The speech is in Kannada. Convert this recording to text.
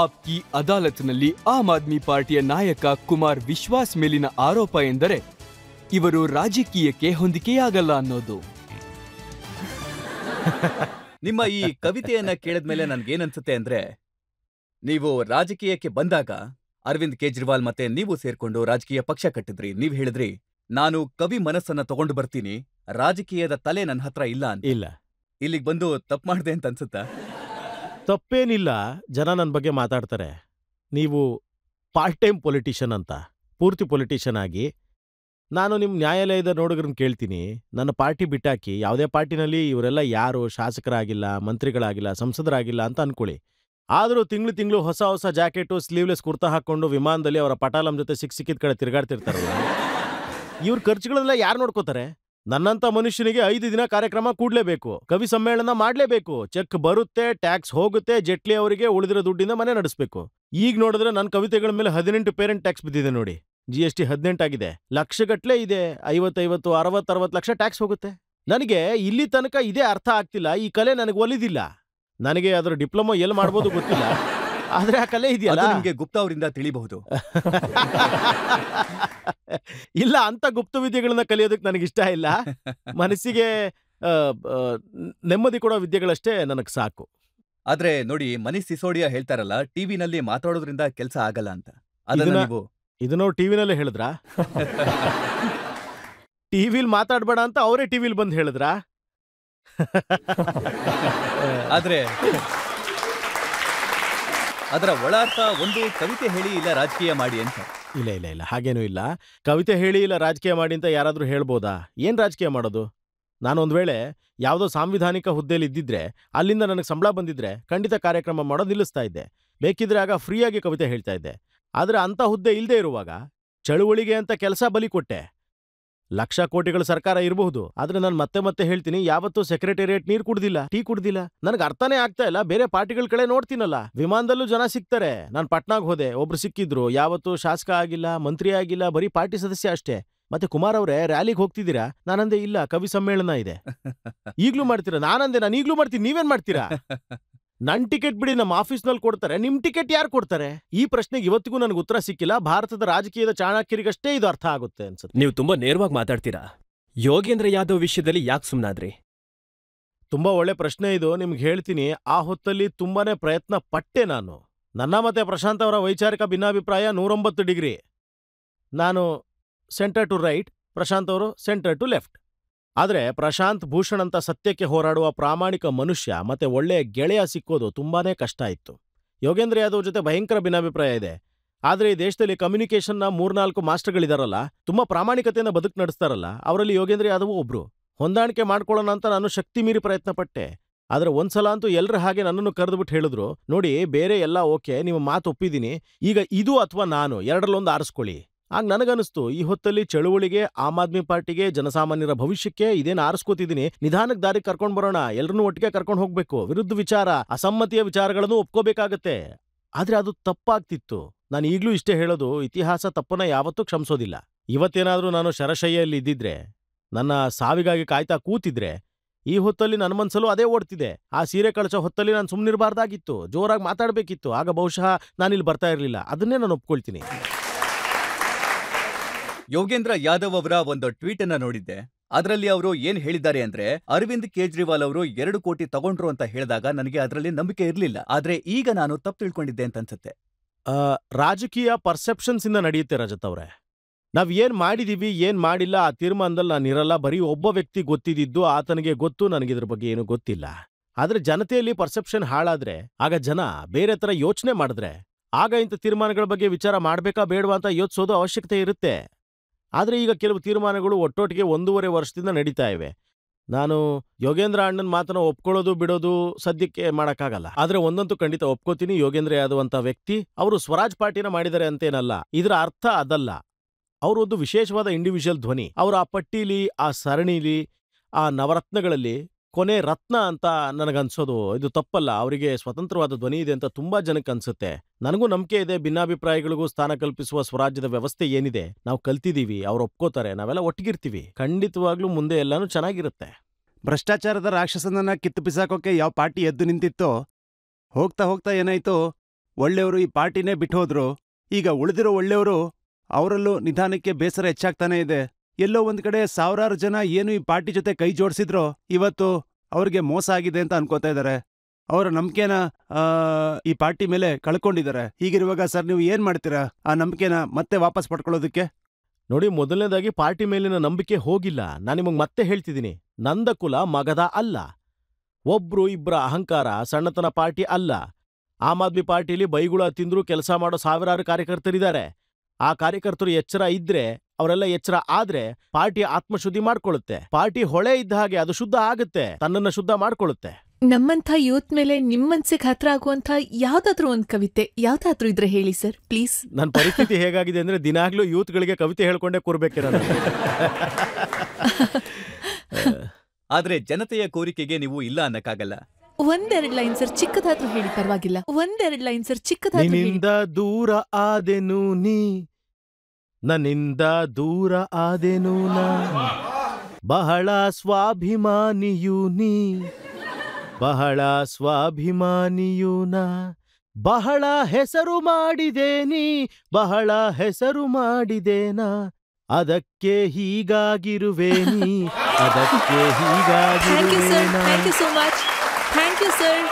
ಆಪ್ಕಿ ಅದಾಲತ್ನಲ್ಲಿ ಆಮ್ ಆದ್ಮಿ ಪಾರ್ಟಿಯ ನಾಯಕ ಕುಮಾರ್ ವಿಶ್ವಾಸ್ ಮೇಲಿನ ಆರೋಪ ಎಂದರೆ ಇವರು ರಾಜಕೀಯಕ್ಕೆ ಹೊಂದಿಕೆಯಾಗಲ್ಲ ಅನ್ನೋದು. ನಿಮ್ಮ ಈ ಕವಿತೆಯನ್ನ ಕೇಳಿದ್ಮೇಲೆ ನನ್ಗೇನನ್ಸುತ್ತೆ ಅಂದ್ರೆ, ನೀವು ರಾಜಕೀಯಕ್ಕೆ ಬಂದಾಗ ಅರವಿಂದ್ ಕೇಜ್ರಿವಾಲ್ ಮತ್ತೆ ನೀವು ಸೇರ್ಕೊಂಡು ರಾಜಕೀಯ ಪಕ್ಷ ಕಟ್ಟಿದ್ರಿ. ನೀವ್ ಹೇಳಿದ್ರಿ, ನಾನು ಕವಿ ಮನಸ್ಸನ್ನ ತಗೊಂಡು ಬರ್ತೀನಿ, ರಾಜಕೀಯದ ತಲೆ ನನ್ನ ಹತ್ರ ಇಲ್ಲ ಅಂತ. ಇಲ್ಲ, ಇಲ್ಲಿಗೆ ಬಂದು ತಪ್ಪು ಮಾಡ್ದೆ ಅಂತ ಅನ್ಸುತ್ತಾ? ತಪ್ಪೇನಿಲ್ಲ. ಜನ ನನ್ನ ಬಗ್ಗೆ ಮಾತಾಡ್ತಾರೆ, ನೀವು ಪಾರ್ಟ್ ಟೈಮ್ ಪೊಲಿಟಿಷಿಯನ್ ಅಂತ. ಪೂರ್ತಿ ಪೊಲಿಟಿಷಿಯನ್ ಆಗಿ ನಾನು ನಿಮ್ಮ ನ್ಯಾಯಾಲಯದ ನೋಡುಗರನ್ನ ಕೇಳ್ತೀನಿ, ನನ್ನ ಪಾರ್ಟಿ ಬಿಟ್ಟಾಕಿ ಯಾವುದೇ ಪಾರ್ಟಿನಲ್ಲಿ ಇವರೆಲ್ಲ ಯಾರು ಶಾಸಕರಾಗಿಲ್ಲ, ಮಂತ್ರಿಗಳಾಗಿಲ್ಲ, ಸಂಸದರಾಗಿಲ್ಲ ಅಂತ ಅನ್ಕೊಳ್ಳಿ. ಆದರೂ ತಿಂಗಳು ಹೊಸ ಹೊಸ ಜಾಕೆಟು, ಸ್ಲೀವ್ಲೆಸ್ ಕುರ್ತಾ ಹಾಕೊಂಡು ವಿಮಾನದಲ್ಲಿ ಅವರ ಪಟಾಲಂ ಜೊತೆ ಸಿಕ್ಕಿದ ಕಡೆ ತಿರುಗಾಡ್ತಿರ್ತಾರಲ್ಲ, ಇವ್ರ ಖರ್ಚುಗಳೆಲ್ಲ ಯಾರು ನೋಡ್ಕೋತಾರೆ? ನನ್ನಂಥ ಮನುಷ್ಯನಿಗೆ 5 ದಿನ ಕಾರ್ಯಕ್ರಮ ಕೂಡ್ಲೇಬೇಕು, ಕವಿ ಸಮ್ಮೇಳನ ಮಾಡ್ಲೇಬೇಕು, ಚೆಕ್ ಬರುತ್ತೆ, ಟ್ಯಾಕ್ಸ್ ಹೋಗುತ್ತೆ, ಜೇಟ್ಲಿ ಅವರಿಗೆ ಉಳಿದಿರೋ ದುಡ್ಡಿಂದ ಮನೆ ನಡೆಸಬೇಕು. ಈಗ ನೋಡಿದ್ರೆ ನನ್ನ ಕವಿತೆಗಳ ಮೇಲೆ 18 ಪೇರೆಂಟ್ ಟ್ಯಾಕ್ಸ್ ಬಿದ್ದಿದೆ ನೋಡಿ. GST 18 ಆಗಿದೆ, ಲಕ್ಷಗಟ್ಲೆ ಇದೆ. 50, 60 ಲಕ್ಷ ಟ್ಯಾಕ್ಸ್ ಹೋಗುತ್ತೆ. ನನಗೆ ಇಲ್ಲಿ ತನಕ ಇದೇ ಅರ್ಥ ಆಗ್ತಿಲ್ಲ. ಈ ಕಲೆ ನನಗೆ ಒಲಿದಿಲ್ಲ. ನನಗೆ ಅದರ ಡಿಪ್ಲೊಮಾ ಎಲ್ಲಿ ಮಾಡ್ಬೋದು ಗೊತ್ತಿಲ್ಲ, ಆದ್ರೆ ಆ ಕಲೆ ಇದೆಯಲ್ಲ, ನಿಮ್ಗೆ ಗುಪ್ತಾ ಅವರಿಂದ ತಿಳಿಬಹುದು. ಇಲ್ಲ, ಅಂತ ಗುಪ್ತ ವಿದ್ಯೆಗಳನ್ನ ಕಲಿಯೋದಕ್ಕೆ ನನಗಿಷ್ಟ ಇಲ್ಲ. ಮನಸ್ಸಿಗೆ ನೆಮ್ಮದಿ ಕೊಡೋ ವಿದ್ಯೆಗಳಷ್ಟೇ ನನಗೆ ಸಾಕು. ಆದ್ರೆ ನೋಡಿ, ಮನೀಶ್ ಸಿಸೋಡಿಯಾ ಹೇಳ್ತಾರಲ್ಲ, ಟಿವಿನಲ್ಲಿ ಮಾತಾಡೋದ್ರಿಂದ ಕೆಲಸ ಆಗಲ್ಲ ಅಂತ. ಅದನ್ನ ನೀವು ಇದನ್ನ ಟಿವಿನಲ್ಲೇ ಹೇಳಿದ್ರಾ? ಟಿವಿಲ್ ಮಾತಾಡ್ಬೇಡ ಅಂತ ಅವರೇ ಟಿವಿಲ್ ಬಂದು ಹೇಳಿದ್ರಾ? ಆದ್ರೆ ಅದರ ಒಳಾರ್ಥ ಒಂದು ಕವಿತೆ ಹೇಳಿ ಇಲ್ಲ ರಾಜಕೀಯ ಮಾಡಿ ಅಂತ. ಇಲ್ಲ, ಹಾಗೇನೂ ಇಲ್ಲ. ಕವಿತೆ ಹೇಳಿ ಇಲ್ಲ ರಾಜಕೀಯ ಮಾಡಿ ಅಂತ ಯಾರಾದ್ರೂ ಹೇಳ್ಬೋದಾ? ಏನ್ ರಾಜಕೀಯ ಮಾಡೋದು? ನಾನೊಂದ್ ವೇಳೆ ಯಾವುದೋ ಸಾಂವಿಧಾನಿಕ ಹುದ್ದೆಯಲ್ಲಿ ಇದ್ದಿದ್ರೆ, ಅಲ್ಲಿಂದ ನನಗೆ ಸಂಬಳ ಬಂದಿದ್ರೆ ಖಂಡಿತ ಕಾರ್ಯಕ್ರಮ ಮಾಡೋದು ನಿಲ್ಲಿಸ್ತಾ ಇದ್ದೆ. ಬೇಕಿದ್ರೆ ಆಗ ಫ್ರೀಯಾಗಿ ಕವಿತೆ ಹೇಳ್ತಾ ಇದ್ದೆ. ಆದ್ರೆ ಅಂತ ಹುದ್ದೆ ಇಲ್ಲದೆ ಇರುವಾಗ ಚಳುವಳಿಗೆ ಅಂತ ಕೆಲಸ ಬಲಿ ಕೊಟ್ಟೆ. ಲಕ್ಷ ಕೋಟಿಗಳ ಸರ್ಕಾರ ಇರಬಹುದು, ಆದ್ರೆ ನಾನು ಮತ್ತೆ ಹೇಳ್ತೀನಿ, ಯಾವತ್ತೂ ಸೆಕ್ರೆಟೇರಿಯೇಟ್ ನೀರು ಕುಡ್ದಿಲ್ಲ, ಟೀ ಕುಡ್ದಿಲ್ಲ. ನನಗೆ ಅರ್ಥನೇ ಆಗ್ತಾ ಇಲ್ಲ. ಬೇರೆ ಪಾರ್ಟಿಗಳ ಕಡೆ ನೋಡ್ತೀನಲ್ಲ, ವಿಮಾನದಲ್ಲೂ ಜನ ಸಿಗ್ತಾರೆ. ನಾನು ಪಟ್ನಾಗ್ ಹೋದೆ, ಒಬ್ರು ಸಿಕ್ಕಿದ್ರು, ಯಾವತ್ತೂ ಶಾಸಕ ಆಗಿಲ್ಲ, ಮಂತ್ರಿ ಆಗಿಲ್ಲ, ಬರೀ ಪಾರ್ಟಿ ಸದಸ್ಯ ಅಷ್ಟೇ. ಮತ್ತೆ ಕುಮಾರ್ ಅವರೇ, ರ್ಯಾಲಿಗೆ ಹೋಗ್ತಿದ್ದೀರಾ? ನಾನಂದೆ ಇಲ್ಲ, ಕವಿ ಸಮ್ಮೇಳನ ಇದೆ. ಈಗ್ಲೂ ಮಾಡ್ತೀರಾ? ನಾನಂದೆ ನಾನು ಈಗ್ಲೂ ಮಾಡ್ತೀನಿ, ನೀವೇನ್ ಮಾಡ್ತೀರಾ? ನನ್ ಟಿಕೆಟ್ ಬಿಡಿ, ನಮ್ಮ ಆಫೀಸ್ನಲ್ಲಿ ಕೊಡ್ತಾರೆ, ನಿಮ್ ಟಿಕೆಟ್ ಯಾರು ಕೊಡ್ತಾರೆ? ಈ ಪ್ರಶ್ನೆಗೆ ಇವತ್ತಿಗೂ ನನಗೆ ಉತ್ತರ ಸಿಕ್ಕಿಲ್ಲ. ಭಾರತದ ರಾಜಕೀಯದ ಚಾಣಕ್ಯರಿಗಷ್ಟೇ ಇದು ಅರ್ಥ ಆಗುತ್ತೆ ಅನ್ಸುತ್ತೆ. ನೀವು ತುಂಬಾ ನೇರವಾಗಿ ಮಾತಾಡ್ತೀರಾ. ಯೋಗೇಂದ್ರ ಯಾದವ್ ವಿಷಯದಲ್ಲಿ ಯಾಕೆ ಸುಮ್ಮನಾದ್ರಿ? ತುಂಬಾ ಒಳ್ಳೆ ಪ್ರಶ್ನೆ ಇದು. ನಿಮ್ಗೆ ಹೇಳ್ತೀನಿ, ಆ ಹೊತ್ತಲ್ಲಿ ತುಂಬಾನೇ ಪ್ರಯತ್ನ ಪಟ್ಟೆ ನಾನು. ನನ್ನ ಮತ್ತೆ ಪ್ರಶಾಂತ್ ಅವರ ವೈಚಾರಿಕ ಭಿನ್ನಾಭಿಪ್ರಾಯ 109 ಡಿಗ್ರಿ. ನಾನು ಸೆಂಟರ್ ಟು ರೈಟ್, ಪ್ರಶಾಂತ್ ಅವರು ಸೆಂಟರ್ ಟು ಲೆಫ್ಟ್. ಆದ್ರೆ ಪ್ರಶಾಂತ್ ಭೂಷಣ್ ಅಂತ ಸತ್ಯಕ್ಕೆ ಹೋರಾಡುವ ಪ್ರಾಮಾಣಿಕ ಮನುಷ್ಯ ಮತ್ತೆ ಒಳ್ಳೆಯ ಗೆಳೆಯ ಸಿಕ್ಕೋದು ತುಂಬಾನೇ ಕಷ್ಟ ಇತ್ತು. ಯೋಗೇಂದ್ರ ಯಾದವ್ ಜೊತೆ ಭಯಂಕರ ಭಿನ್ನಾಭಿಪ್ರಾಯ ಇದೆ. ಆದ್ರೆ ಈ ದೇಶದಲ್ಲಿ ಕಮ್ಯುನಿಕೇಷನ್ನ 3-4 ಮಾಸ್ಟರ್ಗಳಿದಾರಲ್ಲ, ತುಂಬಾ ಪ್ರಾಮಾಣಿಕತೆಯಿಂದ ಬದುಕು ನಡೆಸ್ತಾರಲ್ಲ, ಅವರಲ್ಲಿ ಯೋಗೇಂದ್ರ ಯಾದವ್ ಒಬ್ರು. ಹೊಂದಾಣಿಕೆ ಮಾಡ್ಕೊಳ್ಳೋಣ ಅಂತ ನಾನು ಶಕ್ತಿ ಮೀರಿ ಪ್ರಯತ್ನ ಪಟ್ಟೆ. ಆದ್ರೆ ಒಂದ್ಸಲ ಅಂತೂ ಎಲ್ಲರ ಹಾಗೆ ನನ್ನನ್ನು ಕರೆದುಬಿಟ್ಟು ಹೇಳಿದ್ರು, ನೋಡಿ, ಬೇರೆ ಎಲ್ಲ ಓಕೆ, ನಿಮ್ಮ ಮಾತು ಒಪ್ಪಿದ್ದೀನಿ, ಈಗ ಇದು ಅಥವಾ ನಾನು ಎರಡರಲ್ಲೊಂದು ಆರಿಸ್ಕೊಳ್ಳಿ. ಆಗ ನನಗನ್ನಿಸ್ತು, ಈ ಹೊತ್ತಲ್ಲಿ ಚಳುವಳಿಗೆ, ಆಮ್ ಆದ್ಮಿ ಪಾರ್ಟಿಗೆ, ಜನಸಾಮಾನ್ಯರ ಭವಿಷ್ಯಕ್ಕೆ ಇದೇನು ಆರಿಸ್ಕೋತಿದ್ದೀನಿ, ನಿಧಾನಕ್ಕೆ ದಾರಿ ಕರ್ಕೊಂಡ್ ಬರೋಣ, ಎಲ್ಲರನ್ನೂ ಒಟ್ಟಿಗೆ ಕರ್ಕೊಂಡು ಹೋಗ್ಬೇಕು. ವಿರುದ್ಧ ವಿಚಾರ, ಅಸಮ್ಮತಿಯ ವಿಚಾರಗಳನ್ನು ಒಪ್ಕೋಬೇಕಾಗತ್ತೆ. ಆದ್ರೆ ಅದು ತಪ್ಪಾಗ್ತಿತ್ತು. ನಾನು ಈಗ್ಲೂ ಇಷ್ಟೇ ಹೇಳೋದು, ಇತಿಹಾಸ ತಪ್ಪನ್ನ ಯಾವತ್ತೂ ಕ್ಷಮಿಸೋದಿಲ್ಲ. ಇವತ್ತೇನಾದ್ರೂ ನಾನು ಶರಶಯ್ಯಲ್ಲಿ ಇದ್ದಿದ್ರೆ, ನನ್ನ ಸಾವಿಗಾಗಿ ಕಾಯ್ತಾ ಕೂತಿದ್ರೆ, ಈ ಹೊತ್ತಲ್ಲಿ ನನ್ನ ಮನ್ಸಲ್ಲೂ ಅದೇ ಓಡ್ತಿದೆ. ಆ ಸೀರೆ ಕಳಚೋ ಹೊತ್ತಲ್ಲಿ ನಾನು ಸುಮ್ಮನಿರಬಾರ್ದಾಗಿತ್ತು, ಜೋರಾಗಿ ಮಾತಾಡಬೇಕಿತ್ತು. ಆಗ ಬಹುಶಃ ನಾನಿಲ್ಲಿ ಬರ್ತಾ ಇರಲಿಲ್ಲ. ಅದನ್ನೇ ನಾನು ಒಪ್ಕೊಳ್ತೀನಿ. ಯೋಗೇಂದ್ರ ಯಾದವ್ ಅವರ ಒಂದು ಟ್ವೀಟ್ ಅನ್ನ ನೋಡಿದ್ದೆ. ಅದರಲ್ಲಿ ಅವರು ಏನ್ ಹೇಳಿದ್ದಾರೆ ಅಂದ್ರೆ, ಅರವಿಂದ್ ಕೇಜ್ರಿವಾಲ್ ಅವರು 2 ಕೋಟಿ ತಗೊಂಡ್ರು ಅಂತ ಹೇಳಿದಾಗ ನನಗೆ ಅದರಲ್ಲಿ ನಂಬಿಕೆ ಇರಲಿಲ್ಲ. ಆದ್ರೆ ಈಗ ನಾನು ತಪ್ಪು ತಿಳ್ಕೊಂಡಿದ್ದೆ ಅಂತ ಅನ್ಸುತ್ತೆ. ರಾಜಕೀಯ ಪರ್ಸೆಪ್ಷನ್ಸ್ ಇಂದ ನಡೆಯುತ್ತೆ ರಜತ್ ಅವ್ರೆ. ನಾವ್ ಏನ್ ಮಾಡಿದೀವಿ, ಏನ್ ಮಾಡಿಲ್ಲ, ಆ ತೀರ್ಮಾನದಲ್ಲಿ ನಾನಿರಲ್ಲ. ಬರೀ ಒಬ್ಬ ವ್ಯಕ್ತಿ ಗೊತ್ತಿದ್ದು, ಆತನಿಗೆ ಗೊತ್ತು, ನನಗಿದ್ರ ಬಗ್ಗೆ ಏನು ಗೊತ್ತಿಲ್ಲ. ಆದ್ರೆ ಜನತೆಯಲ್ಲಿ ಪರ್ಸೆಪ್ಷನ್ ಹಾಳಾದ್ರೆ, ಆಗ ಜನ ಬೇರೆ ತರ ಯೋಚನೆ ಮಾಡಿದ್ರೆ, ಆಗ ಇಂಥ ತೀರ್ಮಾನಗಳ ಬಗ್ಗೆ ವಿಚಾರ ಮಾಡ್ಬೇಕಾ ಬೇಡವಾ ಅಂತ ಯೋಚಿಸೋದು ಅವಶ್ಯಕತೆ ಇರುತ್ತೆ. ಆದ್ರೆ ಈಗ ಕೆಲವು ತೀರ್ಮಾನಗಳು ಒಟ್ಟೊಟ್ಟಿಗೆ 1.5 ವರ್ಷದಿಂದ ನಡೀತಾ ಇವೆ. ನಾನು ಯೋಗೇಂದ್ರ ಅಣ್ಣನ ಮಾತನ್ನ ಒಪ್ಕೊಳ್ಳೋದು ಬಿಡೋದು ಸದ್ಯಕ್ಕೆ ಮಾಡಕ್ಕಾಗಲ್ಲ. ಆದ್ರೆ ಒಂದಂತೂ ಖಂಡಿತ ಒಪ್ಕೋತೀನಿ, ಯೋಗೇಂದ್ರ ಯಾದವ್ ಅಂತ ವ್ಯಕ್ತಿ, ಅವರು ಸ್ವರಾಜ್ ಪಾರ್ಟಿನ ಮಾಡಿದ್ದಾರೆ ಅಂತೇನಲ್ಲ. ಇದರ ಅರ್ಥ ಅದಲ್ಲ. ಅವರೊಂದು ವಿಶೇಷವಾದ ಇಂಡಿವಿಜುವಲ್ ಧ್ವನಿ. ಅವರು ಆ ಪಟ್ಟೀಲಿ, ಆ ಸರಣಿಲಿ, ಆ ನವರತ್ನಗಳಲ್ಲಿ ಕೊನೆ ರತ್ನ ಅಂತ ನನಗನ್ಸೋದು ಇದು ತಪ್ಪಲ್ಲ. ಅವರಿಗೆ ಸ್ವತಂತ್ರವಾದ ಧ್ವನಿ ಇದೆ ಅಂತ ತುಂಬಾ ಜನಕ್ಕೆ ಅನ್ಸುತ್ತೆ. ನನಗೂ ನಂಬಿಕೆ ಇದೆ, ಭಿನ್ನಾಭಿಪ್ರಾಯಗಳಿಗೂ ಸ್ಥಾನ ಕಲ್ಪಿಸುವ ಸ್ವರಾಜ್ಯದ ವ್ಯವಸ್ಥೆ ಏನಿದೆ ನಾವು ಕಲ್ತಿದೀವಿ, ಅವ್ರು ಒಪ್ಕೋತಾರೆ, ನಾವೆಲ್ಲ ಒಟ್ಟಿಗಿರ್ತೀವಿ. ಖಂಡಿತವಾಗ್ಲೂ ಮುಂದೆ ಎಲ್ಲಾನು ಚೆನ್ನಾಗಿರುತ್ತೆ. ಭ್ರಷ್ಟಾಚಾರದ ರಾಕ್ಷಸನನ್ನ ಕಿತ್ತು ಬಿಸಾಕೋಕೆ ಯಾವ ಪಾರ್ಟಿ ಎದ್ದು ನಿಂತಿತ್ತೋ, ಹೋಗ್ತಾ ಹೋಗ್ತಾ ಏನಾಯ್ತು, ಒಳ್ಳೆಯವರು ಈ ಪಾರ್ಟಿನೇ ಬಿಟ್ಟು ಹೋದ್ರು. ಈಗ ಉಳಿದಿರೋ ಒಳ್ಳೆಯವರು ಅವರಲ್ಲೂ ನಿಧಾನಕ್ಕೆ ಬೇಸರ ಹೆಚ್ಚಾಗ್ತಾನೆ ಇದೆ. ಎಲ್ಲೋ ಒಂದ್ ಕಡೆ ಸಾವಿರಾರು ಜನ ಏನು ಈ ಪಾರ್ಟಿ ಜೊತೆ ಕೈ ಜೋಡಿಸಿದ್ರೋ ಇವತ್ತು ಅವ್ರಿಗೆ ಮೋಸ ಆಗಿದೆ ಅಂತ ಅನ್ಕೋತಾ ಇದ್ದಾರೆ. ಅವರ ನಂಬಿಕೆನ ಈ ಪಾರ್ಟಿ ಮೇಲೆ ಕಳ್ಕೊಂಡಿದ್ದಾರೆ. ಹೀಗಿರುವಾಗ ಸರ್ ನೀವು ಏನ್ ಮಾಡ್ತೀರಾ ಆ ನಂಬಿಕೆನ ಮತ್ತೆ ವಾಪಸ್ ಪಡ್ಕೊಳ್ಳೋದಕ್ಕೆ? ನೋಡಿ, ಮೊದಲನೇದಾಗಿ ಪಾರ್ಟಿ ಮೇಲಿನ ನಂಬಿಕೆ ಹೋಗಿಲ್ಲ. ನಾನು ನಿಮಗೆ ಮತ್ತೆ ಹೇಳ್ತಿದ್ದೀನಿ, ನಂದ ಕುಲ ಮಗದ ಅಲ್ಲ. ಒಬ್ರು ಇಬ್ಬರ ಅಹಂಕಾರ ಸಣ್ಣತನ ಪಾರ್ಟಿ ಅಲ್ಲ. ಆಮ್ ಆದ್ಮಿ ಪಾರ್ಟಿಲಿ ಬೈಗುಳ ತಿಂದ್ರು ಕೆಲಸ ಮಾಡೋ ಸಾವಿರಾರು ಕಾರ್ಯಕರ್ತರಿದ್ದಾರೆ. ಆ ಕಾರ್ಯಕರ್ತರು ಎಚ್ಚರ ಇದ್ರೆ, ಅವರೆಲ್ಲ ಎಚ್ಚರ ಆದ್ರೆ ಪಾರ್ಟಿ ಆತ್ಮಶುದ್ಧಿ ಮಾಡ್ಕೊಳ್ಳುತ್ತೆ. ಪಾರ್ಟಿ ಹೊಳೆ ಇದ್ದ ಹಾಗೆ ಅದು ಶುದ್ಧ ಆಗುತ್ತೆ, ತನ್ನನ್ನ ಶುದ್ಧ ಮಾಡ್ಕೊಳ್ಳುತ್ತೆ. ನಮ್ಮಂಥ ಯೂತ್ ಮೇಲೆ ನಿಮ್ ಮನ್ಸಿಗೆ ಹತ್ರ ಆಗುವಂಥ ಯಾವ್ದಾದ್ರೂ ಒಂದ್ ಕವಿತೆ ಯಾವ್ದಾದ್ರೂ ಇದ್ರೆ ಹೇಳಿ ಸರ್, ಪ್ಲೀಸ್. ನನ್ನ ಪರಿಸ್ಥಿತಿ ಹೇಗಾಗಿದೆ ಅಂದ್ರೆ ದಿನಾಗ್ಲೂ ಯೂತ್ಗಳಿಗೆ ಕವಿತೆ ಹೇಳ್ಕೊಂಡೇ ಕೂರ್ಬೇಕಿರಲ್ಲ. ಆದ್ರೆ ಜನತೆಯ ಕೋರಿಕೆಗೆ ನೀವು ಇಲ್ಲ ಅನ್ನಕ್ಕಾಗಲ್ಲ. ಒಂದೆರಡು ಲೈನ್ ಸರ್, ಚಿಕ್ಕದಾದ್ರೂ ಹೇಳಿ, ಪರವಾಗಿಲ್ಲ. ಒಂದೆರಡು ಲೈನ್ ಸರ್, ಚಿಕ್ಕದಾದ್ರೂ ಹೇಳಿ. ನಿನ್ನಿಂದ ದೂರ ಆದೆನು ನೀ, ನನ್ನಿಂದ ದೂರ ಆದೆನು ನಾ, ಬಹಳ ಸ್ವಾಭಿಮಾನಿಯು ನೀ, ಬಹಳ ಸ್ವಾಭಿಮಾನಿಯು ನಾ, ಬಹಳ ಹೆಸರು ಮಾಡಿದೆ ನೀ, ಬಹಳ ಹೆಸರು ಮಾಡಿದೇನಾ, ಅದಕ್ಕೆ ಹೀಗಾಗಿರುವೆ ನೀ, ಅದಕ್ಕೆ ಥ್ಯಾಂಕ್ ಯು ಸರ್, ಹೀಗಾಗಿರುವೆ ನಾ. Thank you so much. Thank you sir.